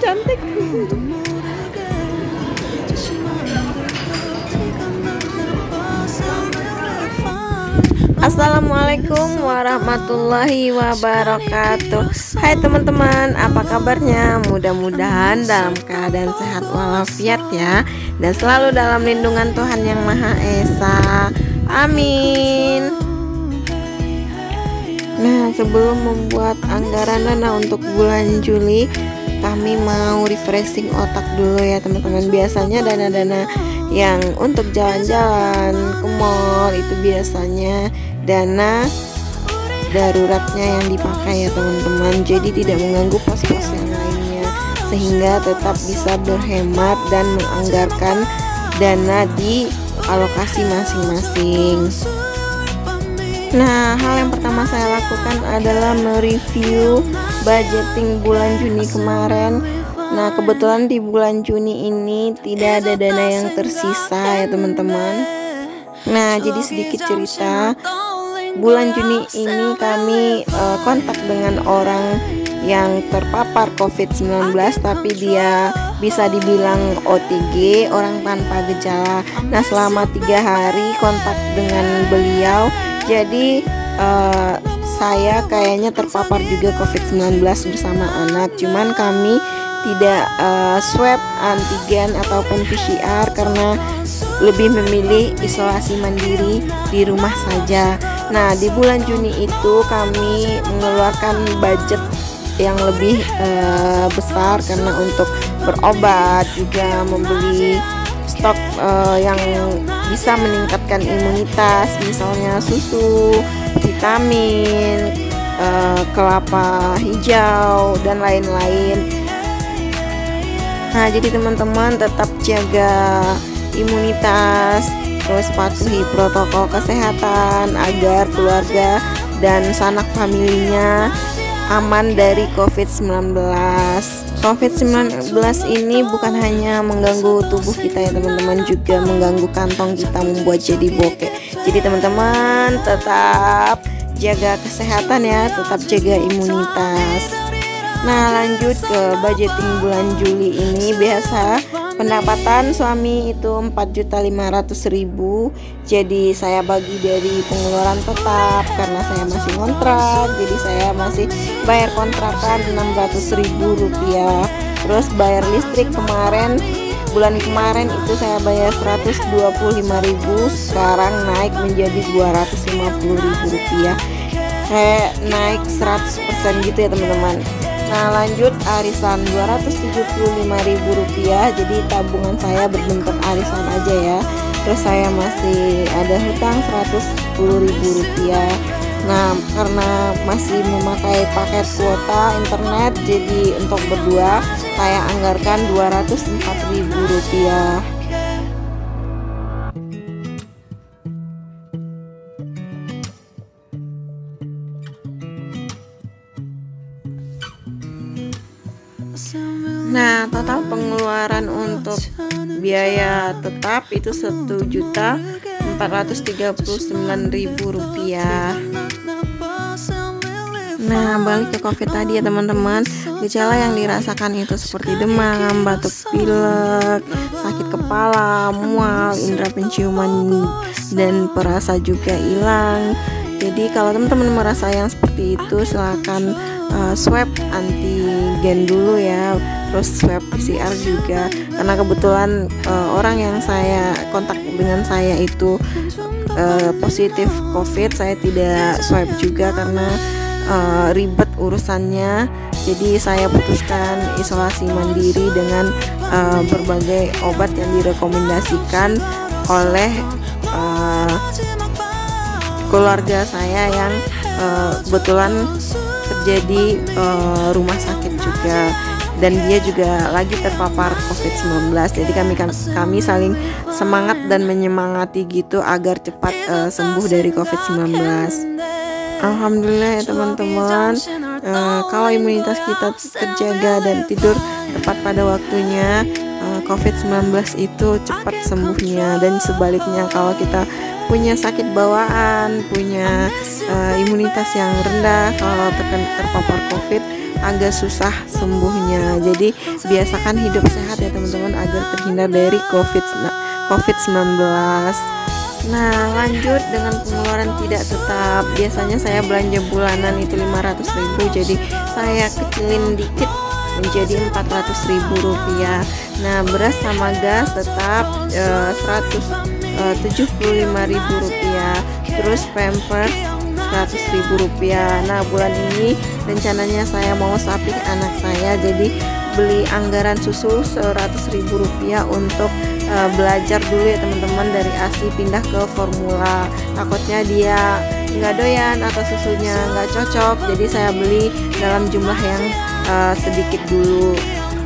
cantik. Assalamualaikum warahmatullahi wabarakatuh. Hai teman-teman, apa kabarnya? Mudah-mudahan dalam keadaan sehat walafiat ya, dan selalu dalam lindungan Tuhan Yang Maha Esa. Amin. Nah, sebelum membuat anggaran dana untuk bulan Juli, kami mau refreshing otak dulu ya teman-teman. Biasanya dana-dana yang untuk jalan-jalan ke mall itu biasanya dana daruratnya yang dipakai ya teman-teman. Jadi tidak mengganggu pos-pos yang lainnya, sehingga tetap bisa berhemat dan menganggarkan dana di alokasi masing-masing. Nah, hal yang pertama saya lakukan adalah mereview budgeting bulan Juni kemarin. Nah, kebetulan di bulan Juni ini tidak ada dana yang tersisa ya teman-teman. Nah, jadi sedikit cerita. Bulan Juni ini kami kontak dengan orang yang terpapar COVID-19, tapi dia bisa dibilang OTG, orang tanpa gejala. Nah, selama 3 hari kontak dengan beliau, jadi saya kayaknya terpapar juga COVID-19 bersama anak. Cuman kami tidak swab antigen ataupun PCR karena lebih memilih isolasi mandiri di rumah saja. Nah, di bulan Juni itu kami mengeluarkan budget yang lebih besar karena untuk berobat, juga membeli stok yang bisa meningkatkan imunitas, misalnya susu, vitamin, kelapa hijau, dan lain-lain. Nah, jadi teman-teman tetap jaga imunitas, terus patuhi protokol kesehatan agar keluarga dan sanak familinya aman dari COVID-19. COVID-19 ini bukan hanya mengganggu tubuh kita ya teman-teman, juga mengganggu kantong kita, membuat jadi bokeh. Jadi teman-teman tetap jaga kesehatan ya, tetap jaga imunitas. Nah, lanjut ke budgeting bulan Juli ini. Biasa pendapatan suami itu 4.500.000. Jadi saya bagi dari pengeluaran tetap karena saya masih kontrak. Jadi saya masih bayar kontrakan 600.000 rupiah. Terus bayar listrik bulan kemarin itu saya bayar 125.000. Sekarang naik menjadi 250.000 rupiah. Kayak naik 100% gitu ya teman-teman. Nah, lanjut arisan 275.000 rupiah. Jadi tabungan saya berbentuk arisan aja ya. Terus saya masih ada hutang 110.000 rupiah. Nah, karena masih memakai paket kuota internet, jadi untuk berdua saya anggarkan 204.000 rupiah. Nah, total pengeluaran untuk biaya tetap itu 1.439.000 rupiah. Nah, balik ke COVID tadi ya teman-teman. Gejala yang dirasakan itu seperti demam, batuk pilek, sakit kepala, mual, indera penciuman dan perasa juga hilang. Jadi kalau teman-teman merasa yang seperti itu, silakan swab antigen dulu ya, terus swab PCR juga. Karena kebetulan orang yang saya kontak dengan saya itu positif COVID, saya tidak swab juga karena ribet urusannya. Jadi saya putuskan isolasi mandiri dengan berbagai obat yang direkomendasikan oleh keluarga saya yang kebetulan terjadi rumah sakit juga, dan dia juga lagi terpapar COVID-19. Jadi kami saling semangat dan menyemangati gitu agar cepat sembuh dari COVID-19. Alhamdulillah ya teman-teman, kalau imunitas kita terjaga dan tidur tepat pada waktunya, COVID-19 itu cepat sembuhnya. Dan sebaliknya, kalau kita punya sakit bawaan, punya imunitas yang rendah, kalau terpapar COVID agak susah sembuhnya. tubuhnya. Jadi biasakan hidup sehat ya teman-teman agar terhindar dari COVID-19. Nah, lanjut dengan pengeluaran tidak tetap. Biasanya saya belanja bulanan itu 500.000, jadi saya kecilin dikit menjadi 400.000 rupiah. Nah, beras sama gas tetap 175.000 rupiah. Terus pampers 100.000 rupiah. Nah, bulan ini rencananya saya mau sapih anak saya, jadi beli anggaran susu 100.000 rupiah untuk belajar dulu ya teman-teman, dari ASI pindah ke formula. Takutnya dia nggak doyan atau susunya nggak cocok, jadi saya beli dalam jumlah yang sedikit dulu.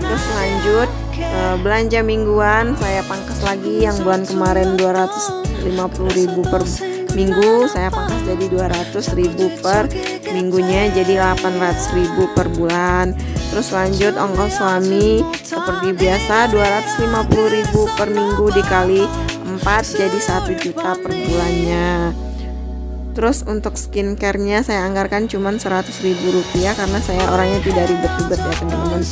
Terus lanjut belanja mingguan, saya pangkas lagi. Yang bulan kemarin 250.000 per minggu, saya pangkas jadi 200.000 per minggunya, jadi 800.000 per bulan. Terus lanjut ongkos suami seperti biasa 250.000 per minggu dikali 4 jadi 1 juta per bulannya. Terus untuk skincare-nya saya anggarkan cuma 100.000 rupiah karena saya orangnya tidak ribet-ribet ya teman-teman.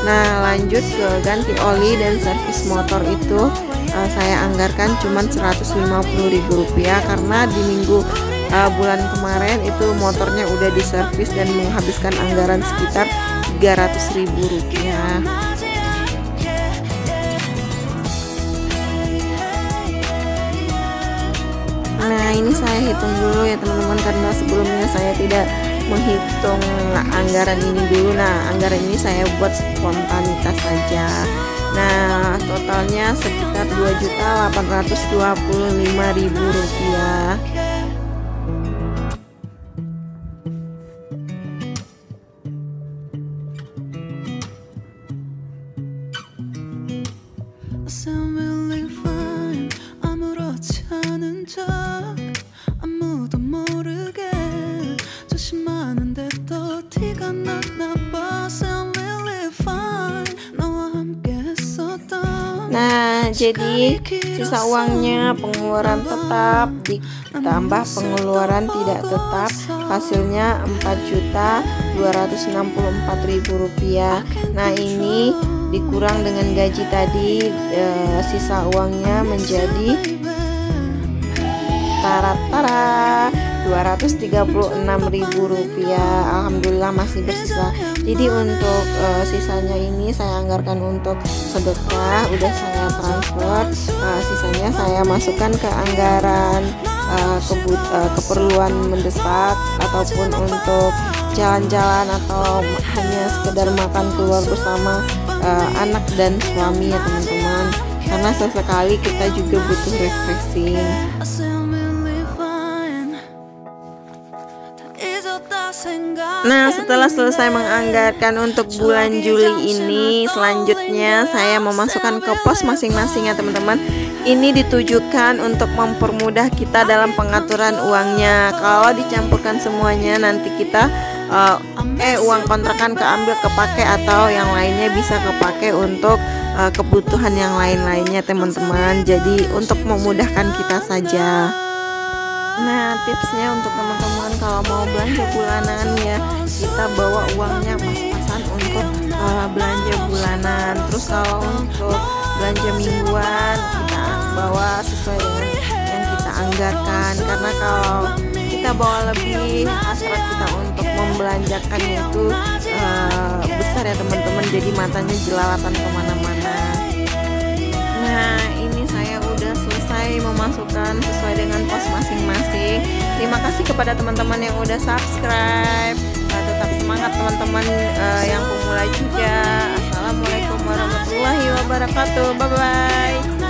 Nah, lanjut ke ganti oli dan servis motor itu saya anggarkan cuma 150.000 rupiah karena di bulan kemarin itu motornya udah diservis dan menghabiskan anggaran sekitar 300.000 rupiah. Nah, ini saya hitung dulu ya teman-teman, karena sebelumnya saya tidak menghitung anggaran ini dulu. Nah, anggaran ini saya buat spontanitas saja. Nah, totalnya sekitar 2.825.000 rupiah. Nah, jadi sisa uangnya pengeluaran tetap ditambah pengeluaran tidak tetap, hasilnya 4.264.000 rupiah. Nah, ini dikurang dengan gaji tadi, sisa uangnya menjadi 236.000 rupiah. Alhamdulillah masih bersisa. Jadi untuk sisanya ini saya anggarkan untuk sedekah, udah saya transfer. Sisanya saya masukkan ke anggaran keperluan mendesak ataupun untuk jalan-jalan atau hanya sekedar makan keluar bersama anak dan suami ya teman-teman, karena sesekali kita juga butuh refreshing. Nah, setelah selesai menganggarkan untuk bulan Juli ini, selanjutnya saya memasukkan ke pos masing-masing ya teman-teman. Ini ditujukan untuk mempermudah kita dalam pengaturan uangnya. Kalau dicampurkan semuanya nanti kita uang kontrakan keambil kepake atau yang lainnya bisa kepake untuk kebutuhan yang lain-lainnya teman-teman. Jadi untuk memudahkan kita saja. Nah, tipsnya untuk teman-teman kalau mau belanja bulanan ya, kita bawa uangnya pas-pasan untuk belanja bulanan. Terus kalau untuk belanja mingguan kita bawa sesuai dengan yang kita anggarkan, karena kalau kita bawa lebih, hasrat kita untuk membelanjakannya itu besar ya teman-teman, jadi matanya jelalatan kemana-mana. Nah, ini saya udah selesai memasukkan sesuai dengan pos masing-masing. Terima kasih kepada teman-teman yang udah subscribe. Tetap semangat teman-teman yang pemula juga. Assalamualaikum warahmatullahi wabarakatuh. Bye bye.